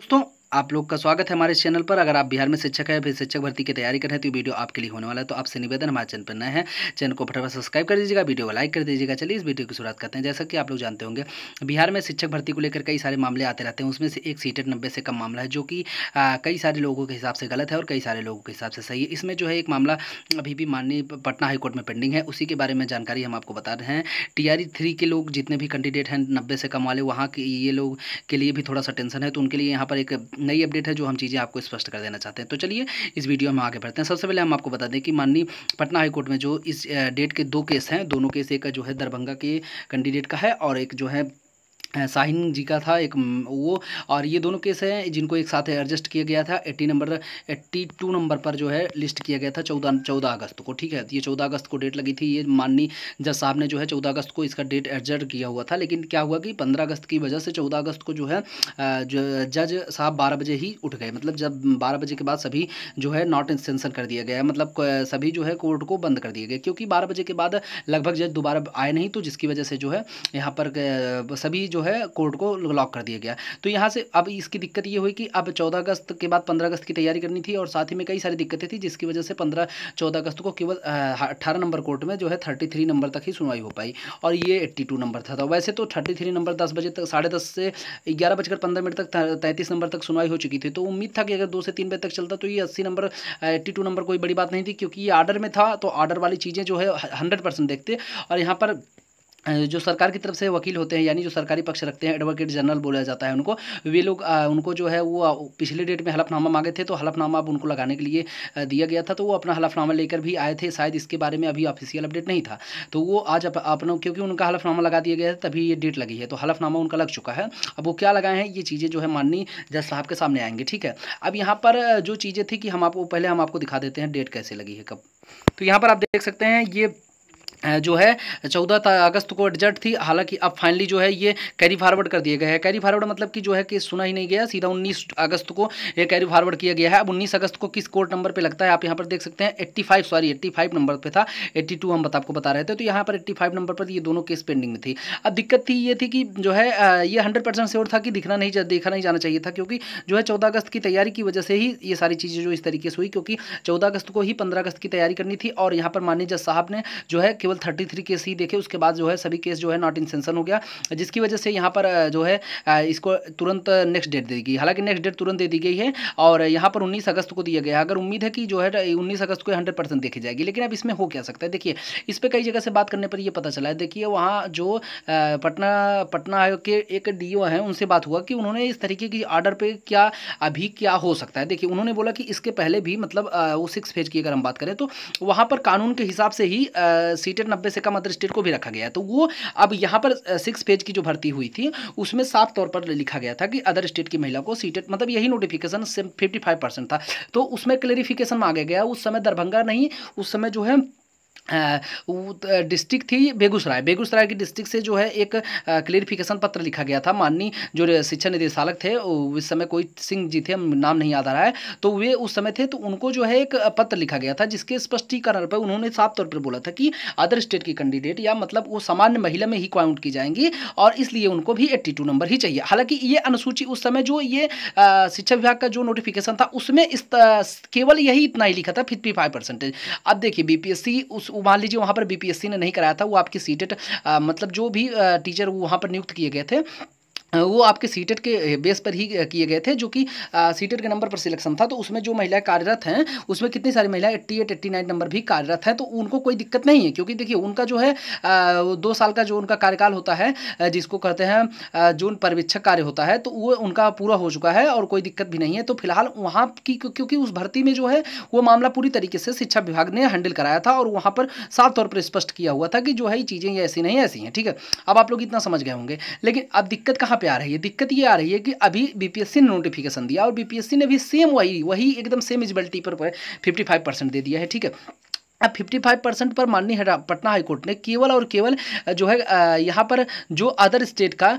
दोस्तों, आप लोग का स्वागत है हमारे चैनल पर। अगर आप बिहार में शिक्षक है, फिर शिक्षक भर्ती की तैयारी कर रहे हैं तो ये वीडियो आपके लिए होने वाला है। तो आपसे निवेदन, हमारे चैनल पर नए हैं, चैनल को फटाफट सब्सक्राइब कर दीजिएगा, वीडियो को लाइक कर दीजिएगा। चलिए इस वीडियो की शुरुआत करते हैं। जैसा कि आप लोग जानते होंगे, बिहार में शिक्षक भर्ती को लेकर कई सारे मामले आते रहते हैं। उसमें से एक सीटेट 90 से कम मामला है, जो कि कई सारे लोगों के हिसाब से गलत है और कई सारे लोगों के हिसाब से सही है। इसमें जो है एक मामला अभी भी माननीय पटना हाईकोर्ट में पेंडिंग है, उसी के बारे में जानकारी हम आपको बता रहे हैं। TRE 3 के लोग जितने भी कैंडिडेट हैं 90 से कम वाले, वहाँ के ये लोग के लिए भी थोड़ा सा टेंशन है, तो उनके लिए यहाँ पर एक नई अपडेट है जो हम चीज़ें आपको स्पष्ट कर देना चाहते हैं। तो चलिए इस वीडियो में आगे बढ़ते हैं। सबसे पहले हम आपको बता दें कि माननीय पटना हाईकोर्ट में जो इस डेट के दो केस हैं, दोनों केस एक जो है दरभंगा के कैंडिडेट का है और एक जो है शाहीन जी का था एक वो। और ये दोनों केस हैं जिनको एक साथ एडजस्ट किया गया था। 82 नंबर पर जो है लिस्ट किया गया था 14 अगस्त को। ठीक है, ये 14 अगस्त को डेट लगी थी। ये माननीय जज साहब ने जो है 14 अगस्त को इसका डेट एडजस्ट किया हुआ था, लेकिन क्या हुआ कि 15 अगस्त की वजह से 14 अगस्त को जो है जज साहब 12 बजे ही उठ गए। मतलब जब 12 बजे के बाद सभी जो है नॉट एक्सटेंशन कर दिया गया, मतलब सभी जो है कोर्ट को बंद कर दिए गए, क्योंकि 12 बजे के बाद लगभग जज दोबारा आए नहीं, तो जिसकी वजह से जो है यहाँ पर सभी जो है कोर्ट को लॉक कर दिया गया। तो यहाँ से अब इसकी दिक्कत ये हुई कि अब 14 अगस्त के बाद 15 अगस्त की तैयारी करनी थी, और साथ ही में कई सारी दिक्कतें थी, जिसकी वजह से 14 अगस्त को केवल 18 नंबर कोर्ट में जो है 33 नंबर तक ही सुनवाई हो पाई, और ये 82 नंबर था। तो वैसे तो 33 नंबर 10 बजे तक, 10:30 से 11:15 तक 33 नंबर तक सुनवाई हो चुकी थी। तो उम्मीद था कि अगर 2 से 3 बजे तक चलता तो ये 80 नंबर 82 नंबर कोई बड़ी बात नहीं थी, क्योंकि ये आर्डर में था, तो आर्डर वाली चीज़ें जो है 100% देखते। और यहाँ पर जो सरकार की तरफ से वकील होते हैं, यानी जो सरकारी पक्ष रखते हैं, एडवोकेट जनरल बोला जाता है उनको, वे लोग उनको जो है वो पिछले डेट में हलफनामा मांगे थे, तो हलफनामा अब उनको लगाने के लिए दिया गया था। तो वो अपना हलफनामा लेकर भी आए थे, शायद इसके बारे में अभी ऑफिशियल अपडेट नहीं था। तो वो आज अपना, क्योंकि उनका हलफनामा लगा दिया गया है तभी ये डेट लगी है, तो हलफनामा उनका लग चुका है। अब वो क्या लगाए हैं, ये चीज़ें जो है माननीय जज साहब के सामने आएंगे। ठीक है, अब यहाँ पर जो चीज़ें थी कि हम आपको दिखा देते हैं डेट कैसे लगी है, कब। तो यहाँ पर आप देख सकते हैं ये जो है 14 अगस्त को एडजस्ट थी। हालांकि अब फाइनली जो है ये कैरी फॉरवर्ड कर दिया गया है। कैरी फॉरवर्ड मतलब कि जो है कि सुना ही नहीं गया, सीधा 19 अगस्त को ये कैरी फॉरवर्ड किया गया है। अब 19 अगस्त को किस कोर्ट नंबर पे लगता है आप यहाँ पर देख सकते हैं। 85 नंबर पे था, 82 हम आपको बता रहे थे। तो यहाँ पर 85 नंबर पर ये दोनों केस पेंडिंग में थी। अब दिक्कत थी ये थी कि जो है ये 100% श्योर था कि देखा नहीं जाना चाहिए था, क्योंकि जो है 14 अगस्त की तैयारी की वजह से ही ये सारी चीज़ें जो इस तरीके से हुई, क्योंकि 14 अगस्त को ही 15 अगस्त की तैयारी करनी थी। और यहाँ पर माननीय जज साहब ने जो है केवल 33 केस ही देखे, उसके बाद जो है सभी केस जो है नॉट इन सेंशन हो गया, जिसकी वजह से यहाँ पर जो है इसको तुरंत नेक्स्ट डेट दे दी गई। हालांकि नेक्स्ट डेट तुरंत दे दी गई है, और यहाँ पर 19 अगस्त को दिया गया है। अगर उम्मीद है कि जो है 19 अगस्त को 100% देखी जाएगी, लेकिन अब इसमें हो क्या सकता है, देखिए इस पर कई जगह से बात करने पर यह पता चला है। देखिए वहाँ जो पटना आयोग के एक DO हैं, उनसे बात हुआ कि उन्होंने इस तरीके की आर्डर पे क्या हो सकता है। देखिए उन्होंने बोला कि इसके पहले भी, मतलब वो 6 फेज की अगर हम बात करें तो वहाँ पर कानून के हिसाब से ही सीटेट 90 से कम अदर स्टेट को भी रखा गया है। तो वो अब यहाँ पर 6 पेज की जो भर्ती हुई थी उसमें साफ तौर पर लिखा गया था कि अदर स्टेट की महिला को सीटेट, मतलब यही नोटिफिकेशन 55% था। तो उसमें क्लेरिफिकेशन मांगा गया। उस समय दरभंगा नहीं, उस समय जो है डिस्ट्रिक्ट थी बेगूसराय की डिस्ट्रिक्ट से जो है एक क्लेरिफिकेशन पत्र लिखा गया था। माननीय जो शिक्षा निदेशालक थे उस समय कोई सिंह जी थे, नाम नहीं याद आ रहा है, तो वे उस समय थे। तो उनको जो है एक पत्र लिखा गया था, जिसके स्पष्टीकरण पर उन्होंने साफ तौर पर बोला था कि अदर स्टेट की कैंडिडेट या मतलब वो सामान्य महिला में ही काउंट की जाएंगी, और इसलिए उनको भी 82 नंबर ही चाहिए। हालांकि ये अनुसूची उस समय जो ये शिक्षा विभाग का जो नोटिफिकेशन था उसमें केवल यही इतना ही लिखा था, 55%। अब देखिए BPSC उस मान लीजिए वहाँ पर BPSC ने नहीं कराया था, वो आपकी सीटेट मतलब जो भी टीचर वहाँ पर नियुक्त किए गए थे वो आपके सीटेट के बेस पर ही किए गए थे, जो कि सीटेट के नंबर पर सिलेक्शन था। तो उसमें जो महिलाएं कार्यरत हैं उसमें कितनी सारी महिलाएं 88-89 नंबर भी कार्यरत हैं, तो उनको कोई दिक्कत नहीं है, क्योंकि देखिए उनका जो है 2 साल का जो उनका कार्यकाल होता है, जिसको कहते हैं जो पर्यवेक्षक कार्य होता है, तो वो उनका पूरा हो चुका है और कोई दिक्कत भी नहीं है। तो फिलहाल वहाँ की, क्योंकि उस भर्ती में जो है वो मामला पूरी तरीके से शिक्षा विभाग ने हैंडल कराया था, और वहाँ पर साफ तौर पर स्पष्ट किया हुआ था कि जो है ये चीज़ें ऐसी नहीं ऐसी हैं। ठीक है, अब आप लोग इतना समझ गए होंगे। लेकिन अब दिक्कत कहाँ पे आ रही है, दिक्कत ये आ रही है कि अभी BPSC ने नोटिफिकेशन दिया, और BPSC ने भी सेम वही एकदम सेम एलिजिबिलिटी पर 55% दे दिया है। ठीक है, अब 55% पर माननीय पटना हाईकोर्ट ने केवल और केवल जो है यहाँ पर जो अदर स्टेट का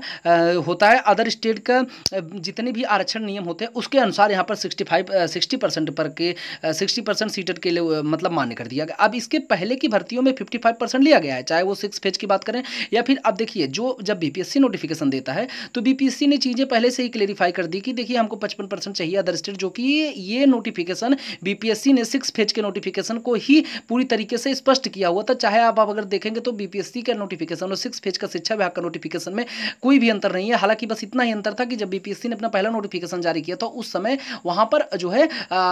होता है, अदर स्टेट का जितने भी आरक्षण नियम होते हैं उसके अनुसार यहाँ पर 60% पर के 60% सीटेड के लिए मतलब मान्य कर दिया गया। अब इसके पहले की भर्तियों में 55% लिया गया है, चाहे वो 6 फेज की बात करें या फिर अब देखिए जो जब बीपीएससी नोटिफिकेशन देता है तो बीपीएससी ने चीज़ें पहले से ही क्लेरिफाई कर दी कि देखिए हमको 55% चाहिए अदर स्टेट, जो कि ये नोटिफिकेशन बीपीएससी ने 6 फेज के नोटिफिकेशन को ही पूरी तरीके से स्पष्ट किया हुआ था। चाहे आप अगर देखेंगे तो बीपीएससी का नोटिफिकेशन और 6 फेज का शिक्षा विभाग का नोटिफिकेशन में कोई भी अंतर नहीं है। हालांकि बस इतना ही अंतर था कि जब बीपीएससी ने अपना पहला नोटिफिकेशन जारी किया तो उस समय वहां पर जो है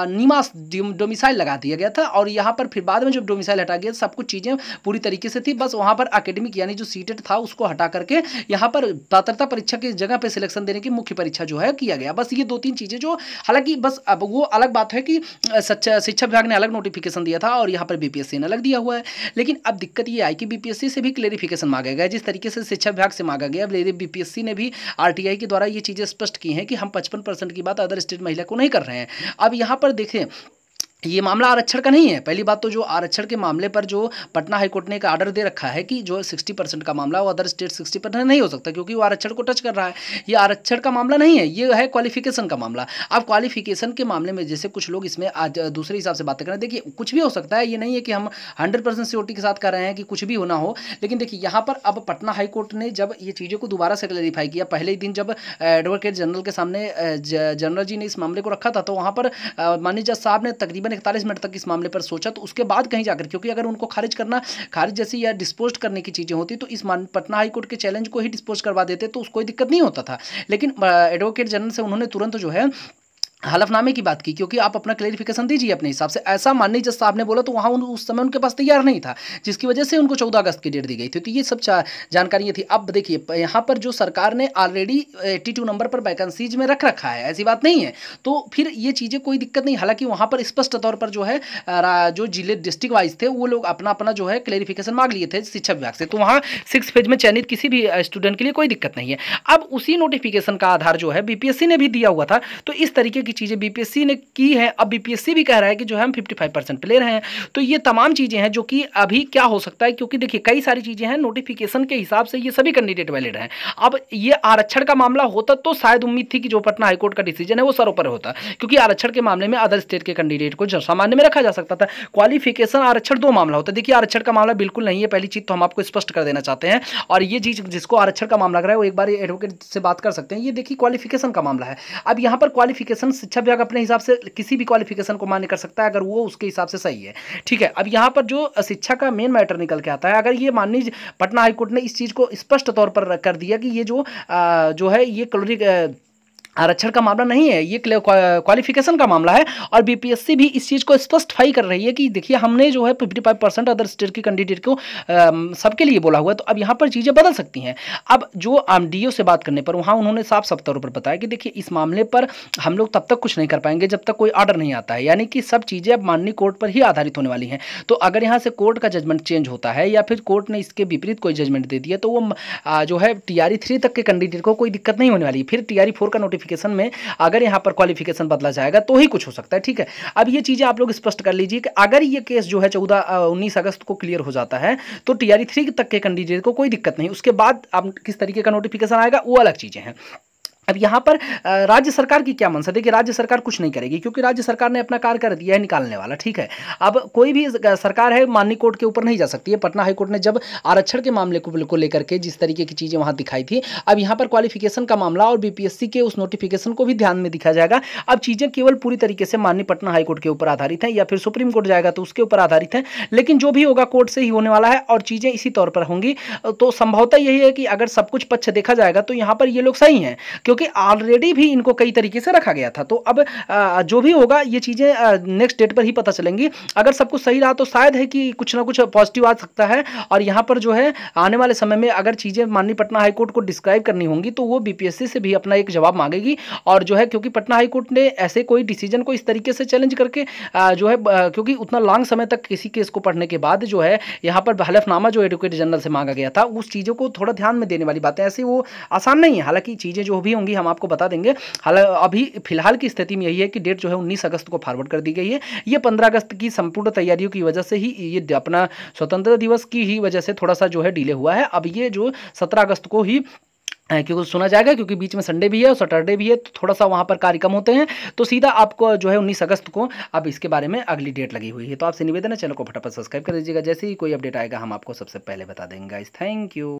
निवास डोमिसाइल लगा दिया गया था, और यहाँ पर फिर बाद में जब डोमिसाइल हटा गया सब कुछ चीज़ें पूरी तरीके से थी। बस वहाँ पर एकेडमिक यानी जो सीटेट था उसको हटा करके यहाँ पर पात्रता परीक्षा की जगह पर सिलेक्शन देने की मुख्य परीक्षा जो है किया गया। बस ये 2-3 चीज़ें जो, हालांकि बस अब वो अलग बात है कि शिक्षा विभाग ने अलग नोटिफिकेशन दिया था और यहाँ पर बीपीएससी ने अलग दिया हुआ है। लेकिन अब दिक्कत ये आई कि बीपीएससी से भी क्लेरिफिकेशन मांगा गया, जिस तरीके से शिक्षा विभाग से मांगा गया। बीपीएससी ने भी आरटीआई के द्वारा ये चीज़ें स्पष्ट की हैं कि हम 55% की बात अदर स्टेट महिला को नहीं कर रहे हैं। अब यहाँ पर देखें ये मामला आरक्षण का नहीं है। पहली बात तो जो आरक्षण के मामले पर जो पटना हाईकोर्ट ने एक आर्डर दे रखा है कि जो 60% का मामला वो अदर स्टेट 60% नहीं हो सकता, क्योंकि वो आरक्षण को टच कर रहा है। ये आरक्षण का मामला नहीं है, ये है क्वालिफिकेशन का मामला। अब क्वालिफिकेशन के मामले में जैसे कुछ लोग इसमें आज दूसरे हिसाब से बातें करें, देखिए कुछ भी हो सकता है, ये नहीं है कि हम 100% सियोरिटी के साथ कर रहे हैं कि कुछ भी होना हो। लेकिन देखिए यहाँ पर अब पटना हाईकोर्ट ने जब ये चीज़ों को दोबारा से क्लैरिफाई किया, पहले ही दिन जब एडवोकेट जनरल के सामने जनरल जी ने इस मामले को रखा था तो वहाँ पर माननीय जज साहब ने तकरीबन 41 मिनट तक मामले पर सोचा, तो उसके बाद कहीं जाकर, क्योंकि अगर उनको खारिज जैसी या डिस्पोज करने की चीजें होती तो इस पटना हाईकोर्ट के चैलेंज को ही डिस्पोज करवा देते तो उसको कोई दिक्कत नहीं होता था। लेकिन एडवोकेट जनरल से उन्होंने तुरंत जो है हलफनामे की बात की, क्योंकि आप अपना क्लेरिफिकेशन दीजिए अपने हिसाब से। ऐसा माननीय जज साहब ने बोला तो वहाँ उस समय उनके पास तैयार नहीं था, जिसकी वजह से उनको 14 अगस्त की डेट दी गई थी। तो ये सब जानकारियाँ थी। अब देखिए यहाँ पर जो सरकार ने ऑलरेडी 82 नंबर पर वैकेंसीज में रख रखा है, ऐसी बात नहीं है, तो फिर ये चीज़ें कोई दिक्कत नहीं। हालांकि वहाँ पर स्पष्ट तौर पर जो है जो जिले डिस्ट्रिक्ट वाइज थे वो लोग अपना अपना जो है क्लेरिफिकेशन मांग लिए थे शिक्षा विभाग से, तो वहाँ 6 फेज में चयनित किसी भी स्टूडेंट के लिए कोई दिक्कत नहीं है। अब उसी नोटिफिकेशन का आधार जो है बीपीएससी ने भी दिया हुआ था, तो इस तरीके की चीज़ें बीपीएससी ने की है। अब बीपीएससी भी कह रहा है कि जो है हम 55% पे ले रहे हैं। तो ये तमाम चीज़ें हैं जो कि अभी क्या हो सकता है, क्योंकि देखिए कई सारी चीज़ें हैं, नोटिफिकेशन के हिसाब से ये सभी कैंडिडेट वैलिड हैं। अब ये आरक्षण का मामला होता तो शायद उम्मीद थी कि जो पटना हाईकोर्ट का डिसीजन है वो सरोपर होता, क्योंकि आरक्षण के मामले में अदर स्टेट के कैंडिडेट को सामान्य में रखा जा सकता था। क्वालिफिकेशन आरक्षण 2 मामला होता है। देखिए आरक्षण का मामला बिल्कुल नहीं है, पहली चीज़ तो हम आपको स्पष्ट कर देना चाहते हैं। और ये चीज़ जिसको आरक्षण का मामला लग रहा है वो एक बार एडवोकेट से बात कर सकते हैं। ये देखिए क्वालिफिकेशन का मामला है। अब यहाँ पर क्वालिफिकेशन शिक्षा विभाग अपने हिसाब से किसी भी क्वालिफिकेशन को मान्य कर सकता है अगर वो उसके हिसाब से सही है, ठीक है। अब यहाँ पर जो शिक्षा का मेन मैटर निकल के आता है, अगर ये माननीय पटना हाईकोर्ट ने इस चीज़ को स्पष्ट तौर पर कर दिया कि ये जो है ये आरक्षण का मामला नहीं है, ये क्वालिफिकेशन का मामला है, और बीपीएससी भी इस चीज़ को स्पष्टफाई कर रही है कि देखिए हमने जो है 55% अदर स्टेट के कैंडिडेट को सबके लिए बोला हुआ है। तो अब यहाँ पर चीज़ें बदल सकती हैं। अब जो डीओ से बात करने पर वहाँ उन्होंने साफ तौर पर बताया कि देखिए इस मामले पर हम लोग तब तक कुछ नहीं कर पाएंगे जब तक कोई ऑर्डर नहीं आता है, यानी कि सब चीज़ें अब माननीय कोर्ट पर ही आधारित होने वाली हैं। तो अगर यहाँ से कोर्ट का जजमेंट चेंज होता है या फिर कोर्ट ने इसके विपरीत कोई जजमेंट दे दिया तो वो जो है TRE 3 तक के कैंडिडेट को कोई दिक्कत नहीं होने वाली। फिर TRE 4 का नोटिफिकेशन में अगर यहाँ पर क्वालिफिकेशन बदला जाएगा तो ही कुछ हो सकता है, ठीक है। अब ये चीज़ें आप लोग स्पष्ट कर लीजिए कि अगर ये केस जो है 19 अगस्त को क्लियर हो जाता है तो TRE 3 तक के कैंडिडेट को कोई दिक्कत नहीं। उसके बाद अब किस तरीके का नोटिफिकेशन आएगा वो अलग चीज़ें हैं। अब यहाँ पर राज्य सरकार की क्या मंशा? देखिए राज्य सरकार कुछ नहीं करेगी, क्योंकि राज्य सरकार ने अपना कार्य कर दिया है निकालने वाला, ठीक है। अब कोई भी सरकार है माननीय कोर्ट के ऊपर नहीं जा सकती है। पटना हाईकोर्ट ने जब आरक्षण के मामले को लेकर के जिस तरीके की चीज़ें वहाँ दिखाई थी, अब यहाँ पर क्वालिफिकेशन का मामला और बीपीएससी के उस नोटिफिकेशन को भी ध्यान में दिखा जाएगा। अब चीज़ें केवल पूरी तरीके से माननीय पटना हाईकोर्ट के ऊपर आधारित है, या फिर सुप्रीम कोर्ट जाएगा तो उसके ऊपर आधारित है, लेकिन जो भी होगा कोर्ट से ही होने वाला है और चीज़ें इसी तौर पर होंगी। तो संभवतः यही है कि अगर सब कुछ पक्ष देखा जाएगा तो यहाँ पर ये लोग सही हैं, क्योंकि ऑलरेडी भी इनको कई तरीके से रखा गया था। तो अब जो भी होगा ये चीज़ें नेक्स्ट डेट पर ही पता चलेंगी। अगर सब कुछ सही रहा तो शायद है कि कुछ ना कुछ पॉजिटिव आ सकता है, और यहाँ पर जो है आने वाले समय में अगर चीज़ें माननीय पटना हाईकोर्ट को डिस्क्राइब करनी होंगी तो वो बीपीएससी से भी अपना एक जवाब मांगेगी। और जो है क्योंकि पटना हाईकोर्ट ने ऐसे कोई डिसीजन को इस तरीके से चैलेंज करके जो है क्योंकि उतना लॉन्ग समय तक किसी केस को पढ़ने के बाद जो है यहाँ पर हलफनामा जो एडवोकेट जनरल से मांगा गया था उस चीज़ों को थोड़ा ध्यान में देने वाली बातें, ऐसे वो आसान नहीं है। हालांकि चीज़ें जो भी होंगी हम आपको बता देंगे। अभी फिलहाल की स्थिति में यही है कि डेट जो है 19 अगस्त को फॉरवर्ड कर दी गई है। ये 15 अगस्त की संपूर्ण तैयारियों की वजह से ही ये अपना स्वतंत्रता दिवस की ही वजह से थोड़ा सा जो है डिले हुआ है। अब ये जो 17 अगस्त को ही क्योंकि सुना जाएगा, क्योंकि बीच में संडे भी है और सैटरडे भी है, तो थोड़ा सा वहाँ पर कार्य कम होते हैं, तो सीधा आपको जो है 19 अगस्त को अब इसके बारे में अगली डेट लगी हुई है। तो आपसे निवेदन है चैनल को फटाफट सब्सक्राइब कर दीजिएगा, जैसे ही कोई अपडेट आएगा हम आपको सबसे पहले बता देंगे गाइस। Thank you.